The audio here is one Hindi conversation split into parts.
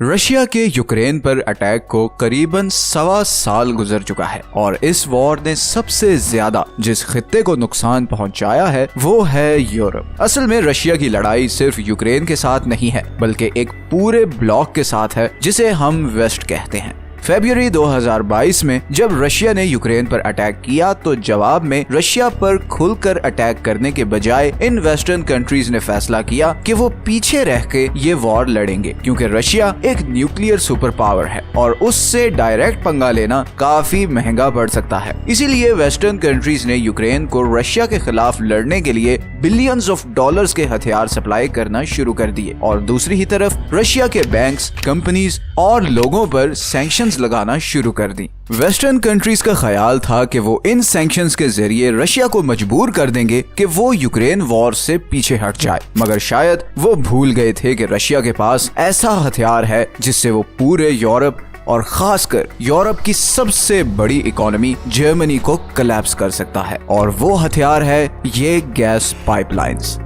रशिया के यूक्रेन पर अटैक को करीबन 1.25 साल गुजर चुका है और इस वॉर ने सबसे ज्यादा जिस खित्ते को नुकसान पहुंचाया है वो है यूरोप। असल में रशिया की लड़ाई सिर्फ यूक्रेन के साथ नहीं है बल्कि एक पूरे ब्लॉक के साथ है जिसे हम वेस्ट कहते हैं। फरवरी 2022 में जब रशिया ने यूक्रेन पर अटैक किया तो जवाब में रशिया पर खुलकर अटैक करने के बजाय इन वेस्टर्न कंट्रीज ने फैसला किया कि वो पीछे रह के ये वॉर लड़ेंगे, क्योंकि रशिया एक न्यूक्लियर सुपर पावर है और उससे डायरेक्ट पंगा लेना काफी महंगा पड़ सकता है। इसीलिए वेस्टर्न कंट्रीज ने यूक्रेन को रशिया के खिलाफ लड़ने के लिए बिलियंस ऑफ डॉलर्स के हथियार सप्लाई करना शुरू कर दिए और दूसरी ही तरफ रशिया के बैंक्स, कंपनीज और लोगों पर सैंक्शंस लगाना शुरू कर दी। वेस्टर्न कंट्रीज का ख्याल था कि वो इन सैंक्शंस के जरिए रशिया को मजबूर कर देंगे कि वो यूक्रेन वॉर से पीछे हट जाए, मगर शायद वो भूल गए थे कि रशिया के पास ऐसा हथियार है जिससे वो पूरे यूरोप और खासकर यूरोप की सबसे बड़ी इकोनॉमी जर्मनी को कोलैप्स कर सकता है, और वो हथियार है ये गैस पाइपलाइंस।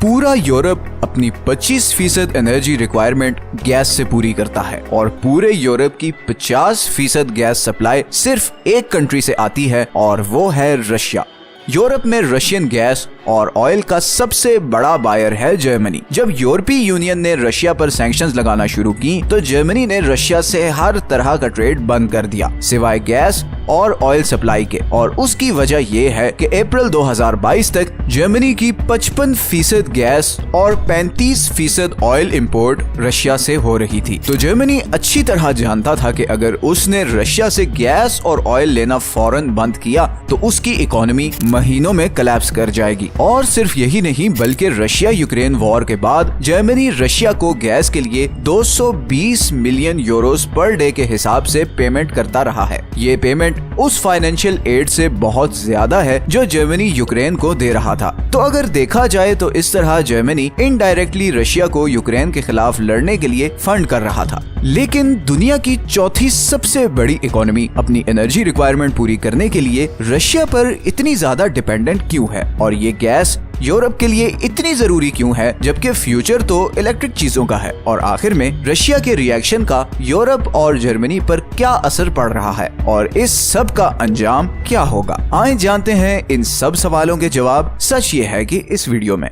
पूरा यूरोप अपनी 25% एनर्जी रिक्वायरमेंट गैस से पूरी करता है और पूरे यूरोप की 50% गैस सप्लाई सिर्फ एक कंट्री से आती है और वो है रशिया। यूरोप में रशियन गैस और ऑयल का सबसे बड़ा बायर है जर्मनी। जब यूरोपीय यूनियन ने रशिया पर सैंक्शंस लगाना शुरू की तो जर्मनी ने रशिया से हर तरह का ट्रेड बंद कर दिया सिवाय गैस और ऑयल सप्लाई के, और उसकी वजह ये है कि अप्रैल 2022 तक जर्मनी की 55% गैस और 35% ऑयल इंपोर्ट रशिया से हो रही थी। तो जर्मनी अच्छी तरह जानता था कि अगर उसने रशिया से गैस और ऑयल लेना फौरन बंद किया तो उसकी इकोनॉमी महीनों में कोलैप्स कर जाएगी। और सिर्फ यही नहीं बल्कि रशिया यूक्रेन वॉर के बाद जर्मनी रशिया को गैस के लिए 220 मिलियन यूरोस पर डे के हिसाब से पेमेंट करता रहा है। ये पेमेंट उस फाइनेंशियल एड से बहुत ज्यादा है जो जर्मनी यूक्रेन को दे रहा था। तो अगर देखा जाए तो इस तरह जर्मनी इनडायरेक्टली रशिया को यूक्रेन के खिलाफ लड़ने के लिए फंड कर रहा था। लेकिन दुनिया की चौथी सबसे बड़ी इकोनॉमी अपनी एनर्जी रिक्वायरमेंट पूरी करने के लिए रशिया पर इतनी ज्यादा डिपेंडेंट क्यों है, और ये गैस यूरोप के लिए इतनी जरूरी क्यों है जबकि फ्यूचर तो इलेक्ट्रिक चीजों का है, और आखिर में रशिया के रिएक्शन का यूरोप और जर्मनी पर क्या असर पड़ रहा है और इस सब का अंजाम क्या होगा। आइए जानते हैं इन सब सवालों के जवाब। सच ये है कि इस वीडियो में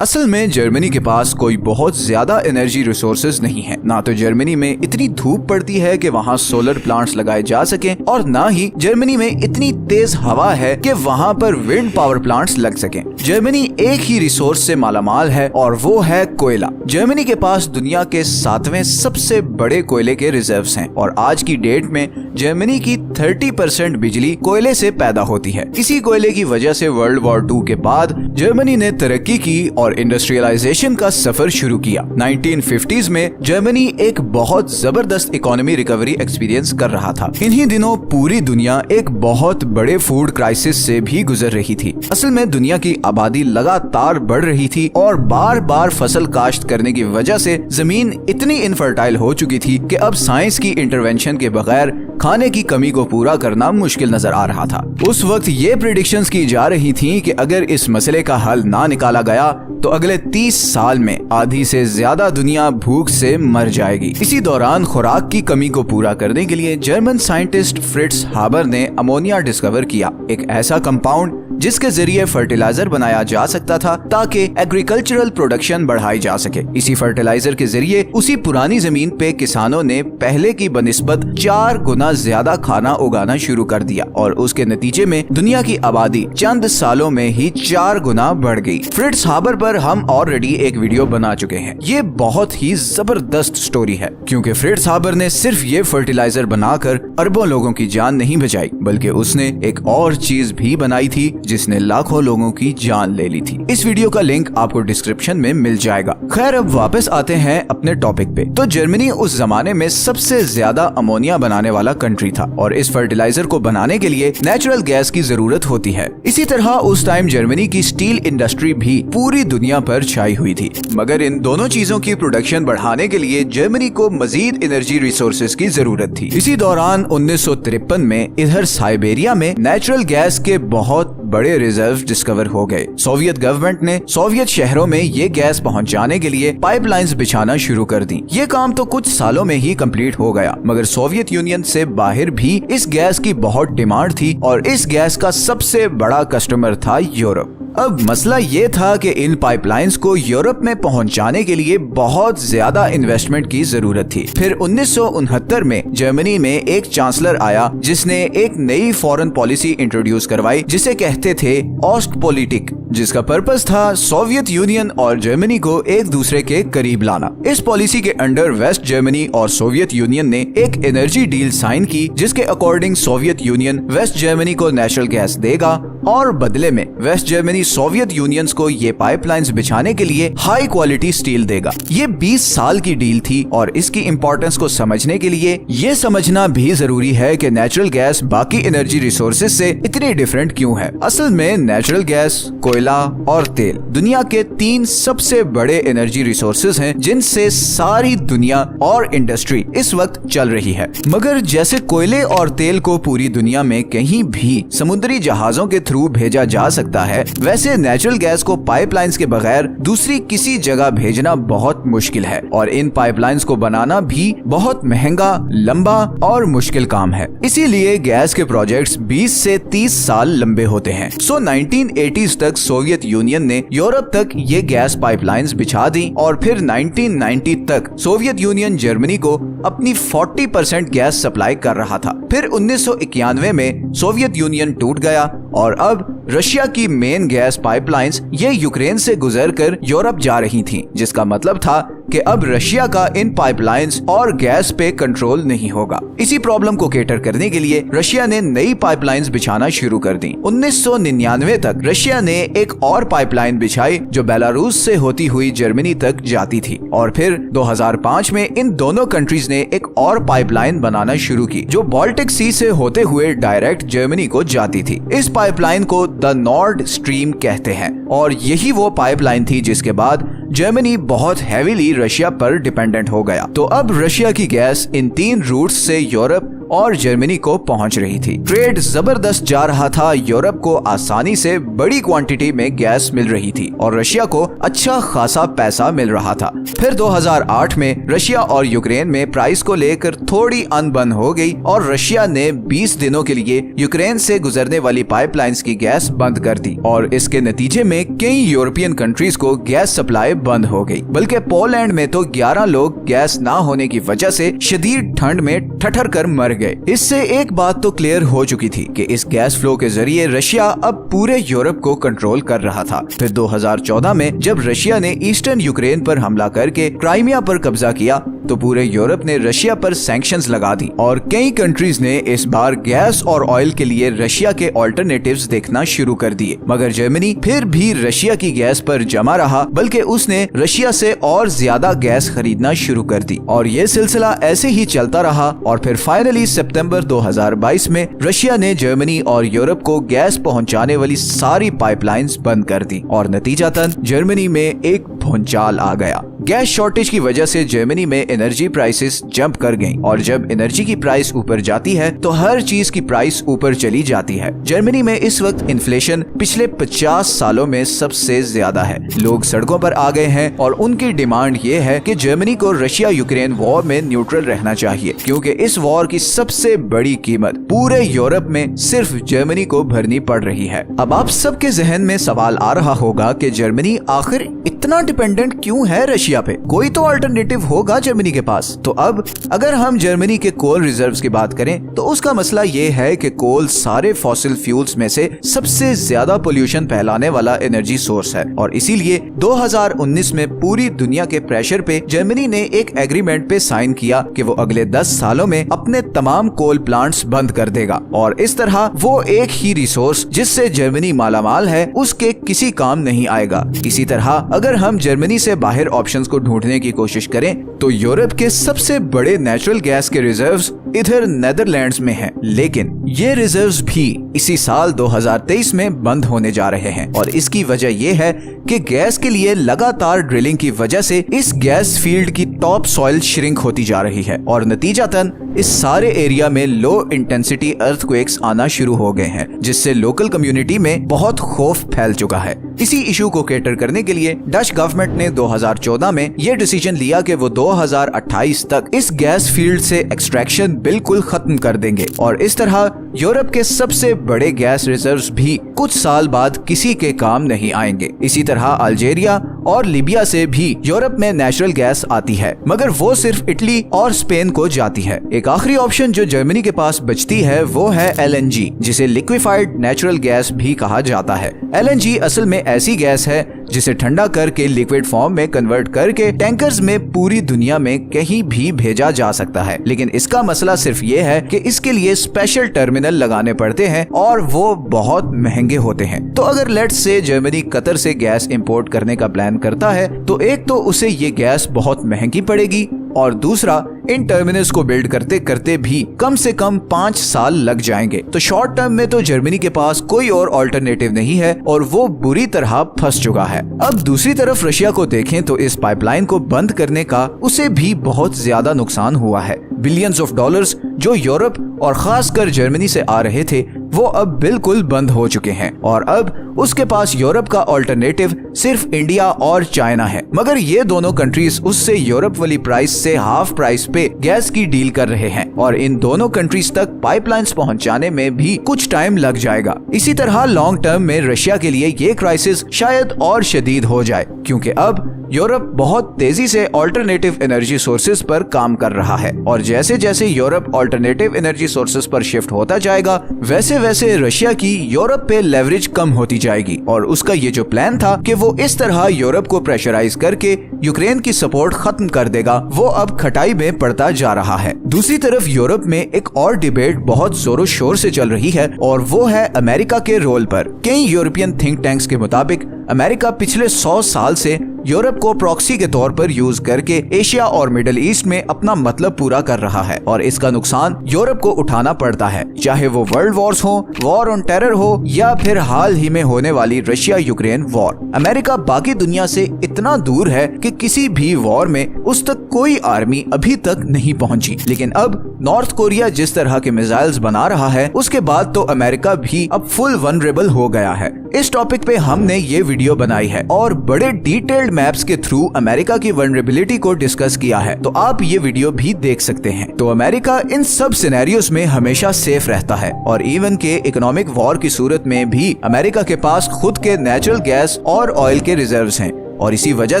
असल में जर्मनी के पास कोई बहुत ज्यादा एनर्जी रिसोर्सेज नहीं है। ना तो जर्मनी में इतनी धूप पड़ती है कि वहाँ सोलर प्लांट्स लगाए जा सकें, और ना ही जर्मनी में इतनी तेज हवा है कि वहाँ पर विंड पावर प्लांट्स लग सकें। जर्मनी एक ही रिसोर्स से मालामाल है और वो है कोयला। जर्मनी के पास दुनिया के 7वें सबसे बड़े कोयले के रिजर्व्स हैं और आज की डेट में जर्मनी की 30% बिजली कोयले से पैदा होती है। इसी कोयले की वजह से वर्ल्ड वॉर 2 के बाद जर्मनी ने तरक्की की और इंडस्ट्रियलाइजेशन का सफर शुरू किया। 1950s में जर्मनी एक बहुत जबरदस्त इकोनॉमी रिकवरी एक्सपीरियंस कर रहा था। इन्हीं दिनों पूरी दुनिया एक बहुत बड़े फूड क्राइसिस से भी गुजर रही थी। असल में दुनिया की आबादी लगातार बढ़ रही थी और बार बार फसल काश्त करने की वजह से जमीन इतनी इनफर्टाइल हो चुकी थी कि अब साइंस की इंटरवेंशन के बगैर खाने की कमी को पूरा करना मुश्किल नजर आ रहा था। उस वक्त ये प्रेडिक्शंस की जा रही थी कि अगर इस मसले का हल ना निकाला गया तो अगले 30 साल में आधी से ज्यादा दुनिया भूख से मर जाएगी। इसी दौरान खुराक की कमी को पूरा करने के लिए जर्मन साइंटिस्ट फ्रिट्ज हाबर ने अमोनिया डिस्कवर किया, एक ऐसा कंपाउंड जिसके जरिए फर्टिलाइजर बनाया जा सकता था ताकि एग्रीकल्चरल प्रोडक्शन बढ़ाई जा सके। इसी फर्टिलाइजर के जरिए उसी पुरानी जमीन पे किसानों ने पहले की बनिस्बत 4 गुना ज्यादा खाना उगाना शुरू कर दिया और उसके नतीजे में दुनिया की आबादी चंद सालों में ही 4 गुना बढ़ गई। फ्रिट्ज हाबर पर हम ऑलरेडी एक वीडियो बना चुके हैं। ये बहुत ही जबरदस्त स्टोरी है क्योंकि फ्रिट्ज हाबर ने सिर्फ ये फर्टिलाइजर बनाकर अरबों लोगों की जान नहीं बचाई बल्कि उसने एक और चीज भी बनाई थी जिसने लाखों लोगों की जान ले ली थी। इस वीडियो का लिंक आपको डिस्क्रिप्शन में मिल जाएगा। खैर अब वापस आते हैं अपने टॉपिक पे। तो जर्मनी उस जमाने में सबसे ज्यादा अमोनिया बनाने वाला कंट्री था और इस फर्टिलाइजर को बनाने के लिए नेचुरल गैस की जरूरत होती है। इसी तरह उस टाइम जर्मनी की स्टील इंडस्ट्री भी पूरी दुनिया पर छाई हुई थी, मगर इन दोनों चीजों की प्रोडक्शन बढ़ाने के लिए जर्मनी को मजीद एनर्जी रिसोर्सेज की जरूरत थी। इसी दौरान 1953 में इधर साइबेरिया में नेचुरल गैस के बहुत बड़े रिजर्व डिस्कवर हो गए। सोवियत गवर्नमेंट ने सोवियत शहरों में ये गैस पहुंचाने के लिए पाइपलाइंस बिछाना शुरू कर दी। ये काम तो कुछ सालों में ही कंप्लीट हो गया, मगर सोवियत यूनियन से बाहर भी इस गैस की बहुत डिमांड थी और इस गैस का सबसे बड़ा कस्टमर था यूरोप। अब मसला ये था कि इन पाइपलाइंस को यूरोप में पहुंचाने के लिए बहुत ज्यादा इन्वेस्टमेंट की जरूरत थी। फिर 1969 में जर्मनी में एक चांसलर आया जिसने एक नई फॉरेन पॉलिसी इंट्रोड्यूस करवाई जिसे कहते थे ऑस्टपॉलिटिक, जिसका पर्पस था सोवियत यूनियन और जर्मनी को एक दूसरे के करीब लाना। इस पॉलिसी के अंडर वेस्ट जर्मनी और सोवियत यूनियन ने एक एनर्जी डील साइन की जिसके according Soviet Union West Germany को नेचुरल गैस देगा और बदले में वेस्ट जर्मनी सोवियत यूनियंस को ये पाइपलाइंस बिछाने के लिए हाई क्वालिटी स्टील देगा। ये 20 साल की डील थी और इसकी इंपॉर्टेंस को समझने के लिए ये समझना भी जरूरी है कि नेचुरल गैस बाकी एनर्जी रिसोर्सेज से इतनी डिफरेंट क्यों है। असल में नेचुरल गैस, कोयला और तेल दुनिया के 3 सबसे बड़े एनर्जी रिसोर्सेज हैं जिनसे सारी दुनिया और इंडस्ट्री इस वक्त चल रही है। मगर जैसे कोयले और तेल को पूरी दुनिया में कहीं भी समुद्री जहाजों के थ्रू भेजा जा सकता है, वैसे नेचुरल गैस को पाइपलाइंस के बगैर दूसरी किसी जगह भेजना बहुत मुश्किल है और इन पाइपलाइंस को बनाना भी बहुत महंगा, लंबा और मुश्किल काम है। इसीलिए गैस के प्रोजेक्ट्स 20 से 30 साल लंबे होते हैं। 1980s तक सोवियत यूनियन ने यूरोप तक ये गैस पाइपलाइंस बिछा दी और फिर 1990 तक सोवियत यूनियन जर्मनी को अपनी 40% गैस सप्लाई कर रहा था। फिर 1991 में सोवियत यूनियन टूट गया और अब रशिया की मेन गैस पाइपलाइंस ये यूक्रेन से गुजरकर यूरोप जा रही थीं, जिसका मतलब था कि अब रशिया का इन पाइपलाइंस और गैस पे कंट्रोल नहीं होगा। इसी प्रॉब्लम को केटर करने के लिए रशिया ने नई पाइपलाइंस बिछाना शुरू कर दी। 1999 तक रशिया ने एक और पाइपलाइन बिछाई जो बेलारूस से होती हुई जर्मनी तक जाती थी और फिर 2005 में इन दोनों कंट्रीज ने एक और पाइपलाइन बनाना शुरू की जो बाल्टिक सी से होते हुए डायरेक्ट जर्मनी को जाती थी। इस पाइपलाइन को द नॉर्ड स्ट्रीम कहते हैं और यही वो पाइपलाइन थी जिसके बाद जर्मनी बहुत हैवीली रशिया पर डिपेंडेंट हो गया। तो अब रशिया की गैस इन 3 रूट्स से यूरोप और जर्मनी को पहुंच रही थी। ट्रेड जबरदस्त जा रहा था, यूरोप को आसानी से बड़ी क्वांटिटी में गैस मिल रही थी और रशिया को अच्छा खासा पैसा मिल रहा था। फिर 2008 में रशिया और यूक्रेन में प्राइस को लेकर थोड़ी अनबन हो गई और रशिया ने 20 दिनों के लिए यूक्रेन से गुजरने वाली पाइपलाइंस की गैस बंद कर दी और इसके नतीजे में कई यूरोपियन कंट्रीज को गैस सप्लाई बंद हो गई। बल्कि पोलैंड में तो 11 लोग गैस ना होने की वजह से शदीद ठंड में ठठर कर मर गए। इससे एक बात तो क्लियर हो चुकी थी कि इस गैस फ्लो के जरिए रशिया अब पूरे यूरोप को कंट्रोल कर रहा था। फिर 2014 में जब रशिया ने ईस्टर्न यूक्रेन पर हमला करके क्राइमिया पर कब्जा किया तो पूरे यूरोप ने रशिया पर सैंक्शंस लगा दी और कई कंट्रीज ने इस बार गैस और ऑयल के लिए रशिया के ऑल्टरनेटिव्स देखना शुरू कर दिए। मगर जर्मनी फिर भी रशिया की गैस पर जमा रहा, बल्कि उसने रशिया से और ज्यादा गैस खरीदना शुरू कर दी और ये सिलसिला ऐसे ही चलता रहा और फिर फाइनली सितंबर 2022 में रशिया ने जर्मनी और यूरोप को गैस पहुंचाने वाली सारी पाइपलाइंस बंद कर दी और नतीजतन जर्मनी में एक भूचाल आ गया। गैस शॉर्टेज की वजह से जर्मनी में एनर्जी प्राइसेस जंप कर गईं और जब एनर्जी की प्राइस ऊपर जाती है तो हर चीज की प्राइस ऊपर चली जाती है। जर्मनी में इस वक्त इन्फ्लेशन पिछले 50 सालों में सबसे ज्यादा है। लोग सड़कों पर आ गए हैं और उनकी डिमांड ये है कि जर्मनी को रशिया यूक्रेन वॉर में न्यूट्रल रहना चाहिए, क्योंकि इस वॉर की सबसे बड़ी कीमत पूरे यूरोप में सिर्फ जर्मनी को भरनी पड़ रही है। अब आप सबके जहन में सवाल आ रहा होगा कि जर्मनी आखिर इतना डिपेंडेंट क्यों है रशिया पे? कोई तो अल्टरनेटिव होगा जर्मनी के पास। तो अब अगर हम जर्मनी के कोल रिजर्व्स की बात करें तो उसका मसला ये है कि कोल सारे फॉसिल फ्यूल्स में से सबसे ज्यादा पोल्यूशन फैलाने वाला एनर्जी सोर्स है और इसीलिए 2019 में पूरी दुनिया के प्रेशर पे जर्मनी ने एक एग्रीमेंट पे साइन किया कि वो अगले 10 सालों में अपने तमाम कोल प्लांट्स बंद कर देगा और इस तरह वो एक ही रिसोर्स जिससे जर्मनी मालामाल है उसके किसी काम नहीं आएगा। इसी तरह अगर अगर हम जर्मनी से बाहर ऑप्शंस को ढूंढने की कोशिश करें तो यूरोप के सबसे बड़े नेचुरल गैस के रिजर्व्स इधर नेदरलैंड्स में हैं, लेकिन ये रिजर्व्स भी इसी साल 2023 में बंद होने जा रहे हैं। और इसकी वजह यह है कि गैस के लिए लगातार ड्रिलिंग की वजह से इस गैस फील्ड की टॉप सॉइल श्रिंक होती जा रही है और नतीजतन इस सारे एरिया में लो इंटेंसिटी अर्थक्वेक्स आना शुरू हो गए हैं, जिससे लोकल कम्युनिटी में बहुत खौफ फैल चुका है। इसी इशू को कैटर करने के लिए डच गवर्नमेंट ने 2014 में ये डिसीजन लिया कि वो 2028 तक इस गैस फील्ड से एक्सट्रैक्शन बिल्कुल खत्म कर देंगे और इस तरह यूरोप के सबसे बड़े गैस रिजर्व्स भी कुछ साल बाद किसी के काम नहीं आएंगे। इसी तरह अल्जीरिया और लीबिया से भी यूरोप में नेचुरल गैस आती है, मगर वो सिर्फ इटली और स्पेन को जाती है। एक आखिरी ऑप्शन जो जर्मनी के पास बचती है वो है LNG, जिसे लिक्विफाइड नेचुरल गैस भी कहा जाता है। LNG असल में ऐसी गैस है जिसे ठंडा करके लिक्विड फॉर्म में कन्वर्ट करके टैंकर्स में पूरी दुनिया में कहीं भी भेजा जा सकता है, लेकिन इसका मसला सिर्फ ये है कि इसके लिए स्पेशल टर्मिनल लगाने पड़ते हैं और वो बहुत महंगे होते हैं। तो अगर लेट्स से जर्मनी कतर से गैस इंपोर्ट करने का प्लान करता है तो एक तो उसे ये गैस बहुत महंगी पड़ेगी और दूसरा इन टर्मिनल्स को बिल्ड करते करते भी कम से कम 5 साल लग जाएंगे। तो शॉर्ट टर्म में तो जर्मनी के पास कोई और ऑल्टरनेटिव नहीं है और वो बुरी तरह फंस चुका है। अब दूसरी तरफ रशिया को देखें तो इस पाइपलाइन को बंद करने का उसे भी बहुत ज्यादा नुकसान हुआ है। बिलियंस ऑफ डॉलर्स जो यूरोप और खासकर जर्मनी से आ रहे थे वो अब बिल्कुल बंद हो चुके हैं और अब उसके पास यूरोप का ऑल्टरनेटिव सिर्फ इंडिया और चाइना है, मगर ये दोनों कंट्रीज उससे यूरोप वाली प्राइस से हाफ प्राइस पे गैस की डील कर रहे हैं और इन दोनों कंट्रीज तक पाइपलाइंस पहुंचाने में भी कुछ टाइम लग जाएगा। इसी तरह लॉन्ग टर्म में रशिया के लिए ये क्राइसिस शायद और शदीद हो जाए, क्योंकि अब यूरोप बहुत तेजी से ऑल्टरनेटिव एनर्जी सोर्सेज पर काम कर रहा है और जैसे जैसे यूरोप ऑल्टरनेटिव एनर्जी सोर्सेज पर शिफ्ट होता जाएगा वैसे वैसे रशिया की यूरोप पे लेवरेज कम होती जाएगी और उसका ये जो प्लान था कि वो इस तरह यूरोप को प्रेशराइज करके यूक्रेन की सपोर्ट खत्म कर देगा, वो अब खटाई में पड़ता जा रहा है। दूसरी तरफ यूरोप में एक और डिबेट बहुत जोरों शोर से चल रही है और वो है अमेरिका के रोल पर। कई यूरोपियन थिंक टैंक्स के मुताबिक अमेरिका पिछले 100 साल से यूरोप को प्रॉक्सी के तौर पर यूज करके एशिया और मिडिल ईस्ट में अपना मतलब पूरा कर रहा है और इसका नुकसान यूरोप को उठाना पड़ता है, चाहे वो वर्ल्ड वॉर्स हो, वॉर ऑन टेरर हो या फिर हाल ही में होने वाली रशिया यूक्रेन वॉर। अमेरिका बाकी दुनिया से इतना दूर है कि किसी भी वॉर में उस तक कोई आर्मी अभी तक नहीं पहुंची, लेकिन अब नॉर्थ कोरिया जिस तरह के मिसाइल्स बना रहा है उसके बाद तो अमेरिका भी अब फुल वनरेबल हो गया है। इस टॉपिक पे हमने ये वीडियो बनाई है और बड़े डिटेल्ड मैप्स के थ्रू अमेरिका की वनरेबिलिटी को डिस्कस किया है, तो आप ये वीडियो भी देख सकते हैं। तो अमेरिका इन सब सिनेरियोस में हमेशा सेफ रहता है और इवन के इकोनॉमिक वॉर की सूरत में भी अमेरिका के पास खुद के नेचुरल गैस और ऑयल के रिजर्व्स हैं और इसी वजह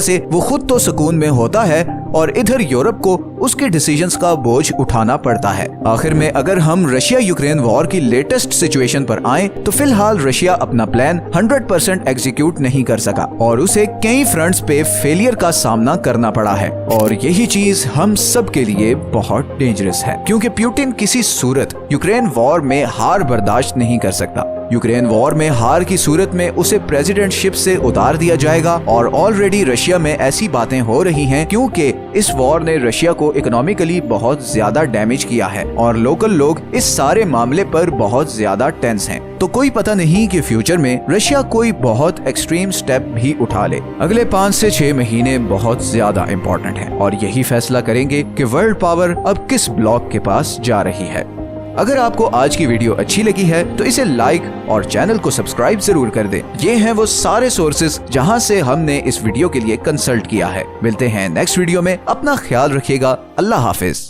से वो खुद तो सुकून में होता है और इधर यूरोप को उसके डिसीजंस का बोझ उठाना पड़ता है। आखिर में अगर हम रशिया यूक्रेन वॉर की लेटेस्ट सिचुएशन पर आएं तो फिलहाल रशिया अपना प्लान 100% एग्जीक्यूट नहीं कर सका और उसे कई फ्रंट्स पे फेलियर का सामना करना पड़ा है और यही चीज हम सब के लिए बहुत डेंजरस है, क्योंकि पुतिन किसी सूरत यूक्रेन वॉर में हार बर्दाश्त नहीं कर सकता। यूक्रेन वॉर में हार की सूरत में उसे प्रेसिडेंटशिप से उतार दिया जाएगा और ऑलरेडी रशिया में ऐसी बातें हो रही हैं क्योंकि इस वॉर ने रशिया को इकोनॉमिकली बहुत ज्यादा डैमेज किया है और लोकल लोग इस सारे मामले पर बहुत ज्यादा टेंस हैं। तो कोई पता नहीं कि फ्यूचर में रशिया कोई बहुत एक्सट्रीम स्टेप भी उठा ले। अगले 5 से 6 महीने बहुत ज्यादा इम्पोर्टेंट हैं और यही फैसला करेंगे कि वर्ल्ड पावर अब किस ब्लॉक के पास जा रही है। अगर आपको आज की वीडियो अच्छी लगी है तो इसे लाइक और चैनल को सब्सक्राइब जरूर कर दें। ये हैं वो सारे सोर्सेज जहां से हमने इस वीडियो के लिए कंसल्ट किया है। मिलते हैं नेक्स्ट वीडियो में, अपना ख्याल रखिएगा। अल्लाह हाफिज।